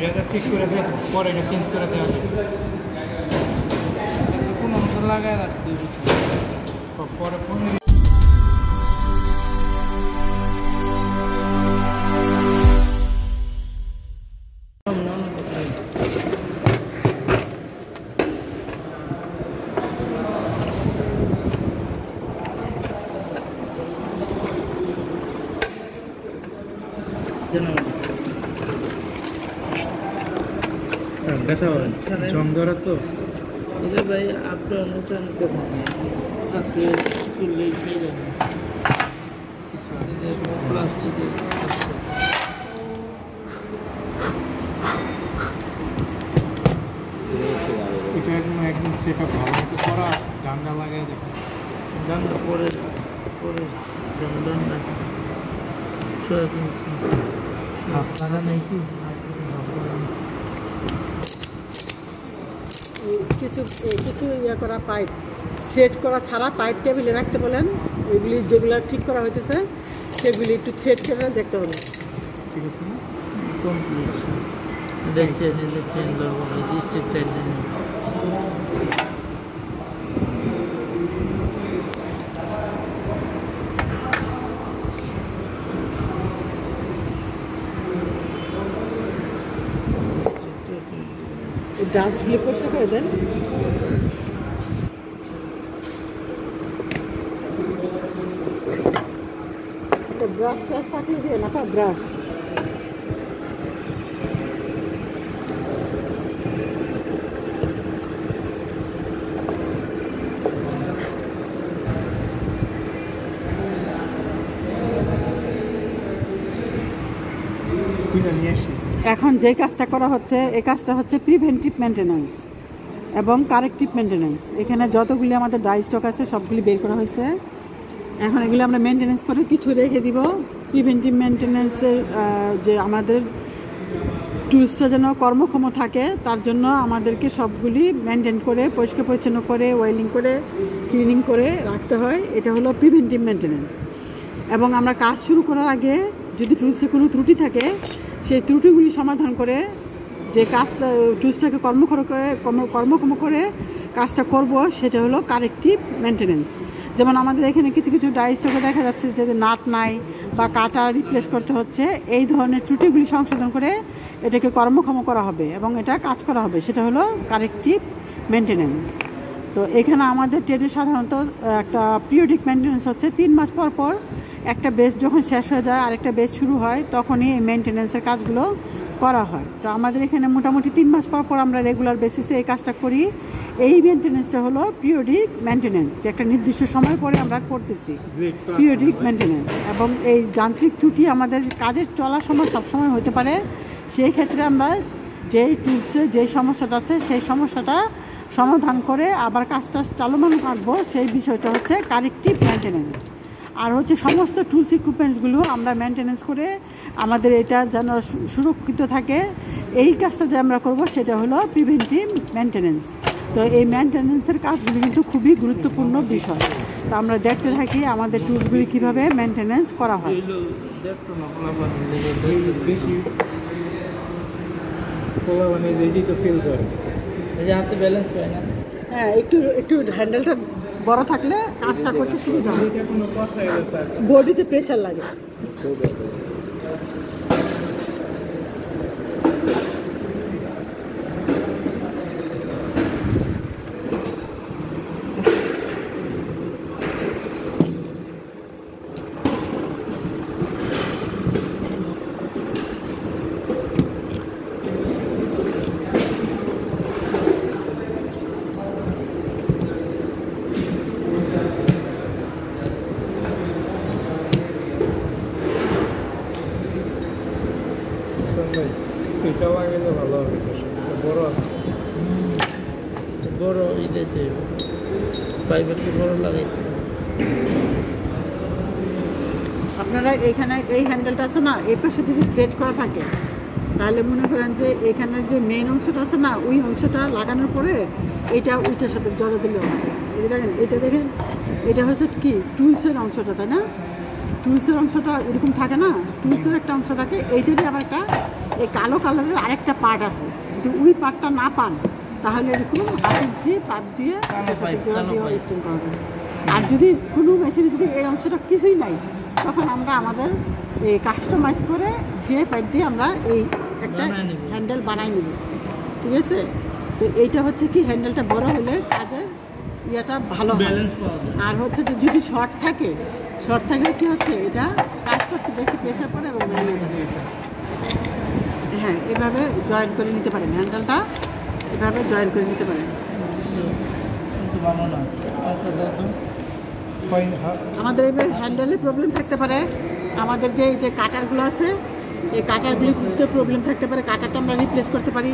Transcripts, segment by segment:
এটা চেক করে দেয়, পরে এটা চেঞ্জ করে দেওয়া যাবে। কোনো অংশ লাগায় রাখতে পরে ব্যথা হয় জং ধরা তো ভাই আপনি অনুচার নিতে যাতে তুললেই ছেড়ে যাবে প্লাস্টিকের এটা একদম সেট আপ ভালো মতো করা আছে। ডান্ডা লাগাই দেখো, ডান্ডা পরে ডান্ডা সয়াবিন আপনারা নাকি কিছু কিছু ইয়ে করা পাইপ থ্রেড করা ছাড়া পাইপ টেবিলে রাখতে বলেন। ওইগুলি যেগুলো ঠিক করা হইতেছে সেগুলি একটু থ্রেড করে দেখতে হবে। ঠিক আছে না? কমপ্লিট দেখছে চেঞ্জ করবো স্টিক টাইট ডাস্টগুলি পরিষ্কার করে দেন। ব্রাশ টাশ থাকলে দিয়ে না ব্রাশ এখন যে কাজটা করা হচ্ছে এই কাজটা হচ্ছে প্রিভেন্টিভ মেনটেন্যান্স এবং কারেক্টিভ মেনটেন্যান্স। এখানে যতগুলি আমাদের ডাই স্টক আছে সবগুলি বের করা হয়েছে। এখন এগুলো আমরা মেনটেন্যান্স করে কিছু রেখে দিব। প্রিভেন্টিভ মেনটেন্যান্সের যে আমাদের টুলসটা যেন কর্মক্ষম থাকে তার জন্য আমাদেরকে সবগুলি মেনটেন করে পরিষ্কার পরিচ্ছন্ন করে ওয়েলিং করে ক্লিনিং করে রাখতে হয়। এটা হলো প্রিভেন্টিভ মেনটেন্যান্স। এবং আমরা কাজ শুরু করার আগে যদি টুলসে কোনো ত্রুটি থাকে সেই ত্রুটিগুলি সমাধান করে যে কাজটা টুলসটাকে কর্মক্ষম করে কাজটা করব সেটা হলো কারেক্টিভ মেনটেন্যান্স। যেমন আমাদের এখানে কিছু কিছু ডাই স্টকে দেখা যাচ্ছে যে নাট নাই বা কাটা রিপ্লেস করতে হচ্ছে। এই ধরনের ত্রুটিগুলি সংশোধন করে এটাকে কর্মক্ষম করা হবে এবং এটা কাজ করা হবে, সেটা হলো কারেক্টিভ মেনটেন্যান্স। তো এখানে আমাদের ট্রেডে সাধারণত একটা পিরিয়ডিক মেনটেন্যান্স হচ্ছে 3 মাস পর পর একটা বেস যখন শেষ হয়ে যায় আরেকটা বেস শুরু হয় তখনই এই মেনটেন্যান্সের কাজগুলো করা হয়। তো আমাদের এখানে মোটামুটি 3 মাস পর পর আমরা রেগুলার বেসিসে এই কাজটা করি। এই মেনটেন্যান্সটা হলো পিরিয়ডিক মেনটেন্যান্স, যে একটা নির্দিষ্ট সময় পরে আমরা করতেছি পিরিয়ডিক মেনটেন্যান্স। এবং এই যান্ত্রিক ত্রুটি আমাদের কাজের চলার সময় সবসময় হতে পারে। সেই ক্ষেত্রে আমরা যেই টুলসে যেই সমস্যাটা আছে সেই সমস্যাটা সমাধান করে আবার কাজটা চালমান রাখবো, সেই বিষয়টা হচ্ছে কারেক্টিভ মেনটেন্যান্স। আর হচ্ছে সমস্ত টুলস ইকুইপমেন্টসগুলো আমরা মেনটেন্যান্স করে আমাদের এটা যেন সুরক্ষিত থাকে এই কাজটা যে আমরা করব সেটা হলো প্রিভেন্টিভ মেনটেন্যান্স। তো এই মেনটেন্যান্সের কাজগুলি কিন্তু খুবই গুরুত্বপূর্ণ বিষয়। তো আমরা দেখতে থাকি আমাদের টুলসগুলি কীভাবে মেনটেন্যান্স করা হয়। বেশি মানে যেই তো ফিল করে হাতে ব্যালেন্স পায় না। হ্যাঁ, একটু হ্যান্ডেলটা বড় থাকলে কাজটা করতে সুবিধা হয়। বডিতে প্রেশার লাগে। এটা লাগাইলে ভালো হবে, বড় আছে বড় ইলেছে পাইপের বড় লাগাইতে। আপনারা এখানে এই হ্যান্ডেলটা আছে না, এই পাশে যদি থ্রেড করা থাকে তাহলে মনে করেন যে এখানের যে মেন অংশটা আছে না ওই অংশটা লাগানোর পরে এটা ওইটার সাথে জড়ো দিলে হবে। এই দেখেন, এটা দেখেন, এটা হচ্ছে কি টুলসের অংশটা, তাই না? টুলসের অংশটা এরকম থাকে না, টুলসের একটা অংশ থাকে, এইটারই আবার একটা এই কালো কালারের আরেকটা পার্ট আছে, যদি ওই পার্টটা না পান তাহলে এরকম হাতের যে পাইপ দিয়ে জোড়া দিয়ে স্টিম করা যাবে। আর যদি কোনো মেশিনে যদি এই অংশটা কিছুই নাই, তখন আমরা আমাদের এই কাস্টমাইজ করে যে পাইপ দিয়ে আমরা এই একটা হ্যান্ডেল বানাই নেব, ঠিক আছে? তো এইটা হচ্ছে কি, হ্যান্ডেলটা বড় হলে কাজের ইয়েটা ভালো হয়। আর হচ্ছে যে যদি শর্ট থাকলে কি হচ্ছে, এটা কাজ করতে বেশি প্রেশার পড়ে এবং হ্যাঁ, এভাবে জয়েন করে নিতে পারেন, হ্যান্ডেলটা এভাবে জয়েন করে নিতে পারেন। আমাদের এই হ্যান্ডেলে প্রবলেম থাকতে পারে, আমাদের যে কাটারগুলো আছে এই কাটারগুলি খুঁজতে প্রবলেম থাকতে পারে, কাটারটা আমরা রিপ্লেস করতে পারি।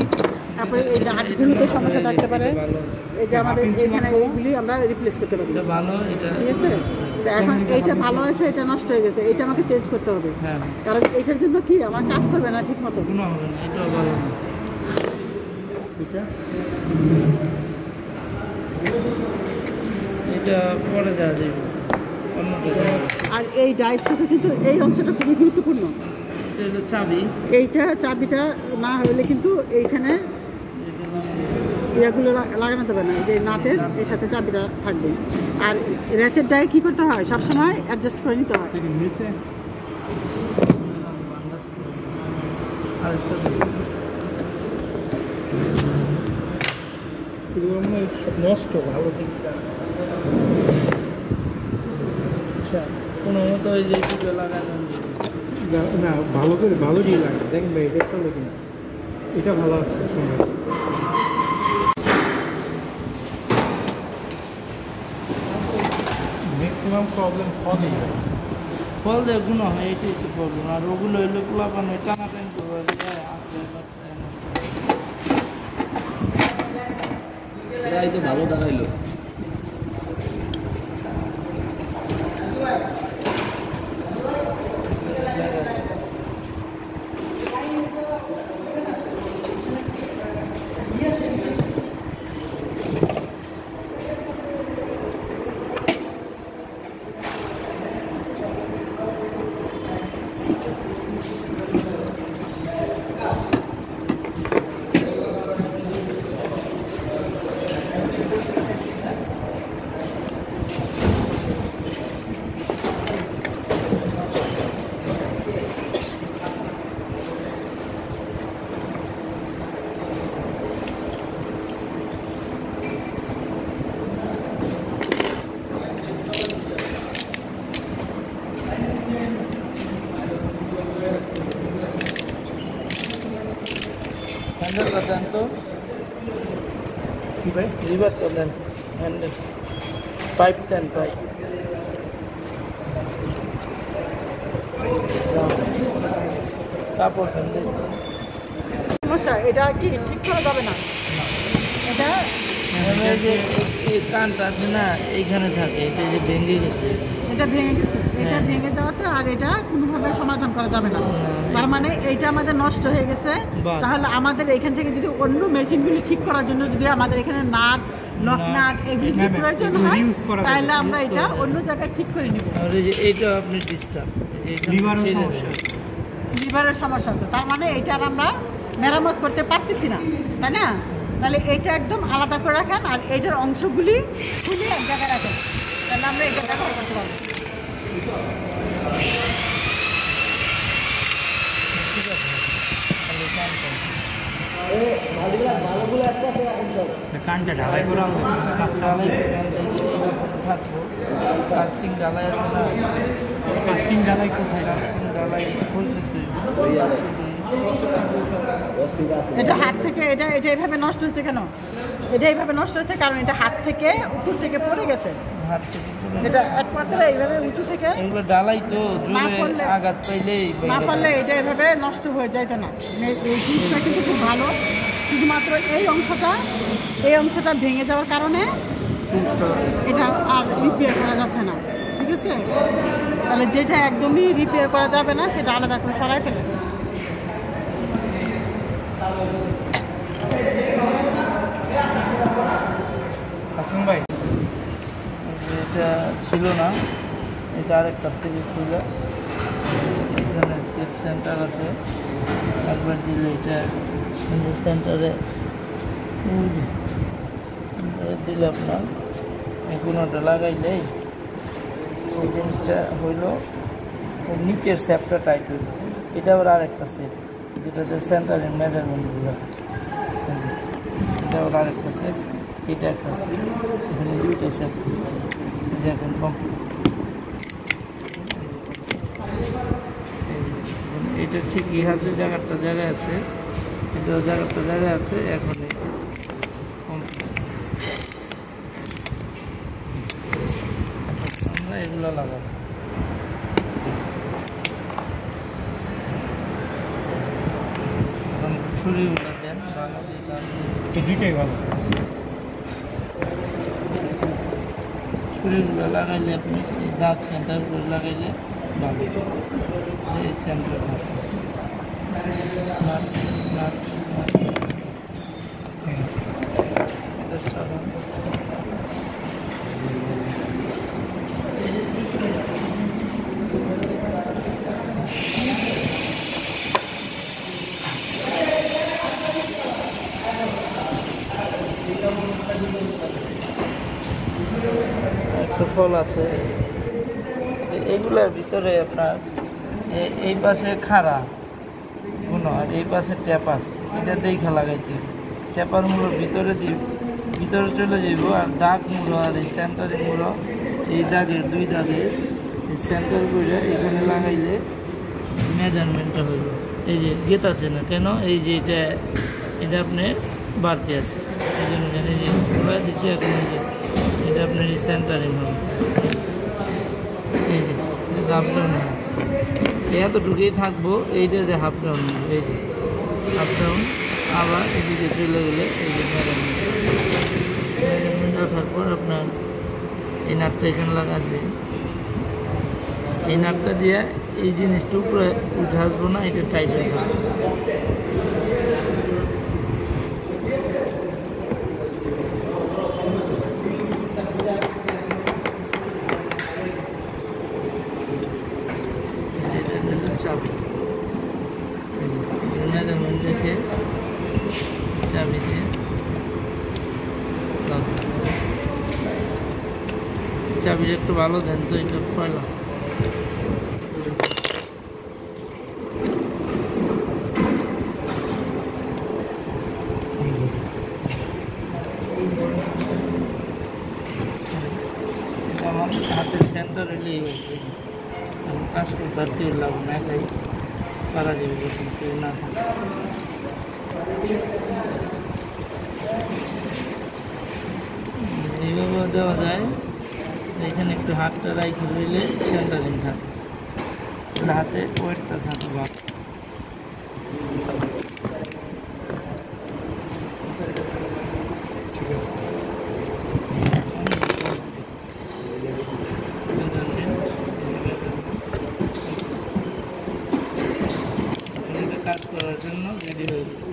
তারপরে এই নাটগুলোতে সমস্যা থাকতে পারে, এই যে আমাদের এখানে এইগুলি আমরা রিপ্লেস করতে পারি, ঠিক আছে? তো এখন এইটা ভালো আছে, এটা নষ্ট হয়ে গেছে, এটা আমাকে চেঞ্জ করতে হবে, কারণ এইটার জন্য কি আমার কাজ করবে না ঠিক মতো। আর এই ডাইসটাতে কিন্তু এই অংশটা খুবই গুরুত্বপূর্ণ, এইটা চাবিটা না হলে কিন্তু এইখানে ইয়েগুলো লাগানো যাবে না, যে নাটের এর সাথে চাবিটা থাকবে। আর র্যাচের ডাই কী করতে হয়, সবসময় অ্যাডজাস্ট করে নিতে হয়। নষ্ট ভালো দিকটা, আচ্ছা কোনো মতো ওই যে লাগানো না, ভালো করে ভালো দিয়ে লাগে। দেখেন ভাই, এটা চলো কিনা, এটা ভালো আছে সময়। ম্যাক্সিমাম প্রবলেম ফল দিয়ে গুণ হয়, এটাই তো প্রবলেম। আর ওগুলো হইলে পোলাপানো টানাটানি করবে আছে তো ভালো দাঁড়াইলো। হ্যান্ডেলটা দেন তো, কি ভাই রিভারটা দেন, হ্যান্ডেল পাইপ দেন, পাইপ কাপড় দেন। সমস্যা এটা কি ঠিক করা যাবে না, এটা যে কানটা আছে না এইখানে থাকে, এটা যে ভেঙে গেছে, এটা ভেঙে গেছে, এটা ভেঙে যাওয়াতে আর এটা কোনোভাবে সমাধান করা যাবে না। তার মানে এইটা আমাদের নষ্ট হয়ে গেছে। তাহলে আমাদের এখান থেকে যদি অন্য মেশিনগুলি ঠিক করার জন্য যদি আমাদের এখানে নাট লক নাট এগুলি যদি প্রয়োজন হয়, তাহলে আমরা এটা অন্য জায়গায় ঠিক করে নিব। এইটা আপনি ডিস্টার্ব লিভারের সমস্যা আছে, তার মানে এইটা আর আমরা মেরামত করতে পারতেছি না, তাই না? তাহলে এইটা একদম আলাদা করে রাখেন, আর এইটার অংশগুলি খুলে এক জায়গায় রাখেন, তাহলে আমরা এটা ব্যবহার করতে পারবো। কানটা ঢালাই করা হবে, থাকবো কাস্টিং ঢালাই আছে না, কাস্টিং ঢালাই কোথায়? কাস্টিং ঢালাই খুলতে এটা হাত থেকে এটা এইভাবে নষ্ট হয়েছে কেন? এটা এইভাবে নষ্ট হয়েছে কারণ এটা হাত থেকে উপর থেকে পড়ে গেছে, হাত থেকে এটা একমাত্র এইভাবে উঁচু থেকে এগুলো ডালাই তো জোরে আঘাত পাইলেই না পারলে এটা এভাবে নষ্ট হয়ে যাইতো না। এই টুলসটা কিন্তু খুব ভালো, শুধুমাত্র এই অংশটা ভেঙে যাওয়ার কারণে এটা আর রিপেয়ার করা যাচ্ছে না, ঠিক আছে? তাহলে যেটা একদমই রিপেয়ার করা যাবে না সেটা আলাদা করে সরাই ফেলে। হাসান ভাই, এটা ছিল না, এটা আরেকটার থেকে খুলে এখানে সেফ সেন্টার আছে, একবার দিলে এটা সেন্টারে দিলে আপনার কোনোটা লাগাইলেই এই জিনিসটা হইল নিচের স্যাপটা টাইট হইল। এটা আবার আরেকটা সেপ যেটাতে সেন্টারের মেজারমেন্টগুলো, এটা আবার আরেকটা সেপ, এটা একটা সেপ, এখানে দুইটা সেপ যে এখন কমপ্লিট। এটা ঠিকই আছে, জায়গাটা জায়গায় আছে, এটা জায়গাটা জায়গায় আছে। এখন আমরা এগুলো লাগাবো। এখন ছুরিগুলো দেন, ভালো যেটা আছে এই দুইটাই ভালো। ছুরিগুলো লাগাইলে আপনি এই দাঁত সেন্টার করে লাগাইলে ভালো। এই সেন্টার নাট নাট নাট এটা ছাড়া একটা ফল আছে। এগুলোর ভিতরে আপনার এই পাশে খাড়া গুলো আর এই পাশে টেপার, এটা দেখা লাগাইতে টেপার মূলো ভিতরে ভিতরে চলে যাইব। আর দাগ মূলো আর এই সেন্টারের মূলো এই দাগের দুই দাগের এই সেন্টার করে এখানে লাগাইলে মেজারমেন্টটা হইল। এই যে গেত আছে না কেন, এই যে এটা আপনি বাড়তি আছে, এই জন্য এখানে যে খোলা দিচ্ছে। এখন এই যে এটা আপনার এই সেন্টারিং হবে, এই যে হাফ ডাউন হবে, এতটুকুই থাকবো। এইটা যে হাফ ডাউন হবে, এই যে হাফ ডাউন। আবার এদিকে চলে গেলে এই যে মেজারমেন্ট আসার পর আপনার এই নাটটা এখানে লাগাবে। এই নাটটা দিয়ে এই জিনিসটা উপরে উঠে আসবো না, এটা টাইট হয়ে থাকবে। চাবি মেজারমেন্টে চাবি দিয়ে চাবিটা একটু ভালো দেন তো, এটা ফয়লা। আমার হাতের সেন্টার হলে কাজ করতে আর কেউ লাভ না, একাই পারা যাবে যখন কেউ না থাকে। এইভাবে দেওয়া যায়। এখানে একটু হাতটা রাইখে রইলে সেন্টারিং থাকে, হাতে ওয়েটটা থাকে বা ঠিক আছে। কাজ করার জন্য রেডি হয়ে গেছে।